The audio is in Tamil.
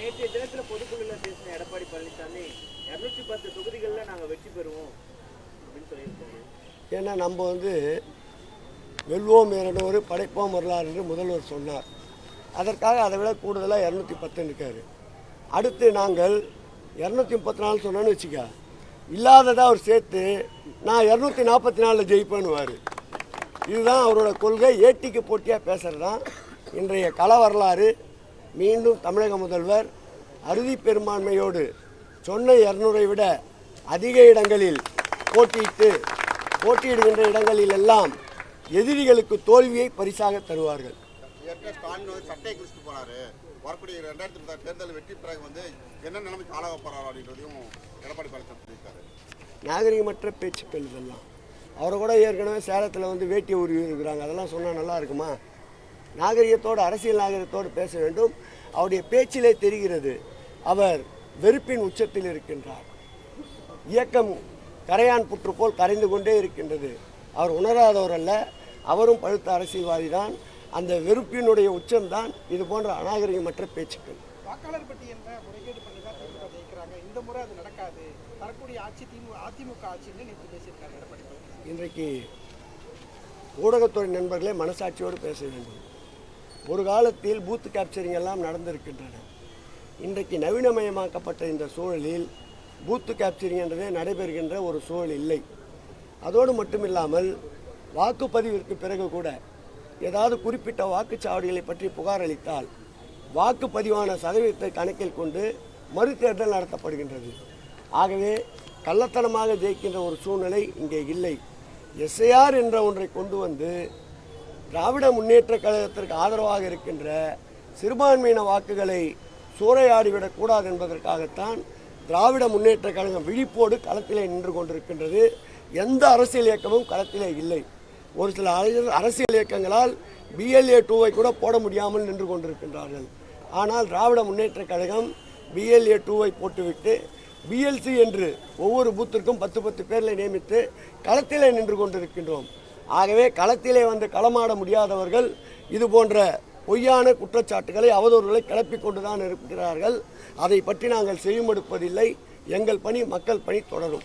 நேற்றைய தினத்தில் பொதுக்குழுவில் பேசின எடப்பாடி பழனிசாமி 210 தொகுதிகளில் நாங்கள் வெற்றி பெறுவோம் அப்படின்னு சொல்லியிருக்காரு. ஏன்னா நம்ம வெல்வோம் 200 படைப்போம் வரலாறு என்று முதல்வர் சொன்னார். அதற்காக அதை விட கூடுதலாக 210 இருக்காரு. அடுத்து நாங்கள் 234 சொன்னோன்னு வச்சுக்க, இல்லாததாக அவர் சேர்த்து நான் 244 ஜெயிப்பேன்னுவார். இதுதான் அவரோட கொள்கை. ஏட்டிக்கு போட்டியாக பேசுகிறது தான் இன்றைய கள வரலாறு. மீண்டும் தமிழக முதல்வர் அறுதி பெரும்பான்மையோடு சொன்ன 200ஐ விட அதிக இடங்களில் போட்டியிடுகின்ற இடங்களில் எல்லாம் எதிரிகளுக்கு தோல்வியை பரிசாக தருவார்கள். சட்டை குறிச்சிட்டு போனாரு. வரக்கூடிய 2030 தேர்தல் வெற்றி பிறகு என்ன நிலைமைக்கு ஆளாக போறாரு அப்படின்றதையும் எடப்பாடி பழனிசாமி சொல்லியிருக்காரு. நாகரிகமற்ற பேச்சுக்கள் இதெல்லாம். அவரை கூட ஏற்கனவே சேலத்தில் வேட்டியை உருவி இருக்கிறாங்க. அதெல்லாம் சொன்னால் நல்லா இருக்குமா? நாகரிகத்தோடு, அரசியல் நாகரிகத்தோடு பேச வேண்டும். அவருடைய பேச்சிலே தெரிகிறது அவர் வெறுப்பின் உச்சத்தில் இருக்கின்றார். இயக்கம் கரையான் புற்று போல் கரைந்து கொண்டே இருக்கின்றது. அவர் உணராதவர் அல்ல, அவரும் பழுத்த அரசியல்வாதி தான். அந்த வெறுப்பினுடைய உச்சம்தான் இது போன்ற அநாகரிகமற்ற பேச்சுக்கள். வாக்காளர் பட்டியலில் முறைகேடு பண்ணி தான் திமுக ஜெயிக்கிறாங்க, இந்த முறை அது நடக்காது, தரக்கூடிய ஆட்சி அதிமுக ஆட்சின்னு நேற்று பேசியிருக்காங்க எடப்பாடி. இன்றைக்கு ஊடகத்துறை நண்பர்களே மனசாட்சியோடு பேச வேண்டும். ஒரு காலத்தில் பூத்து கேப்சரிங் எல்லாம் நடந்திருக்கின்றன. இன்றைக்கு நவீனமயமாக்கப்பட்ட இந்த சூழலில் பூத்து கேப்சரிங் என்றதே நடைபெறுகின்ற ஒரு சூழல் இல்லை. அதோடு மட்டுமில்லாமல் வாக்குப்பதிவிற்கு பிறகு கூட ஏதாவது குறிப்பிட்ட வாக்குச்சாவடிகளை பற்றி புகார் அளித்தால் வாக்குப்பதிவான சதவீதத்தை கணக்கில் கொண்டு மறுதேர்தல் நடத்தப்படுகின்றது. ஆகவே கள்ளத்தனமாக ஜெயிக்கின்ற ஒரு சூழ்நிலை இங்கே இல்லை. எஸ்ஐஆர் என்ற ஒன்றை கொண்டு வந்து திராவிட முன்னேற்ற கழகத்திற்கு ஆதரவாக இருக்கின்ற சிறுபான்மையின வாக்குகளை சூறையாடிவிடக்கூடாது என்பதற்காகத்தான் திராவிட முன்னேற்ற கழகம் விழிப்போடு களத்திலே நின்று கொண்டிருக்கின்றது. எந்த அரசியல் இயக்கமும் களத்திலே இல்லை. ஒரு சில அரசியல் இயக்கங்களால் BLA 2ஐ கூட போட முடியாமல் நின்று கொண்டிருக்கின்றார்கள். ஆனால் திராவிட முன்னேற்ற கழகம் BLA 2ஐ போட்டுவிட்டு BLC என்று ஒவ்வொரு பூத்திற்கும் 10 பேர்களை நியமித்து களத்திலே நின்று கொண்டிருக்கின்றோம். ஆகவே களத்திலே களமாட முடியாதவர்கள் இது போன்ற பொய்யான குற்றச்சாட்டுகளை, அவதூறுகளை கிளப்பிக் கொண்டுதான் இருக்கிறார்கள். அதை பற்றி நாங்கள் செவிமடுப்பதில்லை. எங்கள் பணி, மக்கள் பணி தொடரும்.